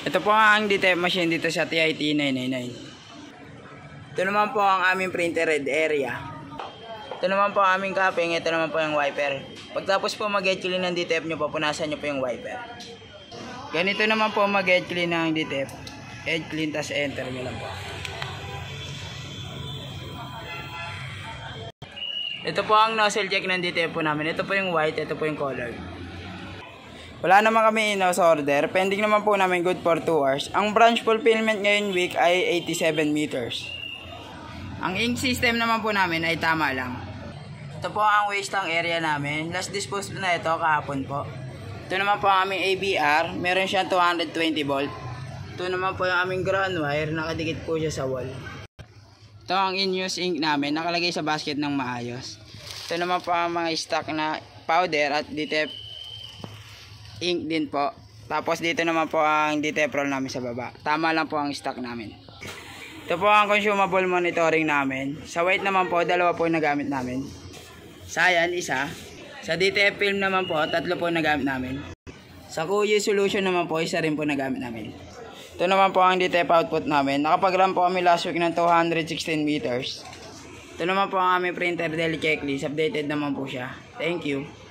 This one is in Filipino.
Ito po ang DTF machine dito sa TIT 999. Ito naman po ang aming printed area. Ito naman po ang aming cupping. Ito naman po yung wiper. Pagtapos po mag-head clean ng DTF nyo, pupunasan nyo po yung wiper. Ganito naman po mag-head clean ng DTF. Head clean, tas enter nyo lang po. Ito po ang nozzle check ng DTF po namin. Ito po yung white, ito po yung color. Wala naman kami in-house order. Pending naman po namin good for 2 hours. Ang branch fulfillment ngayon week ay 87 meters. Ang ink system naman po namin ay tama lang. Ito po ang waste tank area namin. Last dispose na ito kahapon po. Ito naman po ang aming ABR. Meron siyang 220 volt. Ito naman po yung aming ground wire. Nakadikit po siya sa wall. Ito ang in-use ink namin. Nakalagay sa basket ng maayos. Ito naman po ang mga stock na powder at DTF ink din po. Tapos dito naman po ang DTF roll namin sa baba. Tama lang po ang stock namin. Ito po ang consumable monitoring namin. Sa white naman po, 2 po yung nagamit namin. Sa yan, 1. Sa DTF film naman po, 3 po nagamit namin. Sa Kuya solution naman po, 1 rin po nagamit namin. Ito naman po ang DTF output namin. Nakapag-run po kami last week ng 216 meters. Ito naman po ang aming printer daily checklist. Updated naman po siya. Thank you.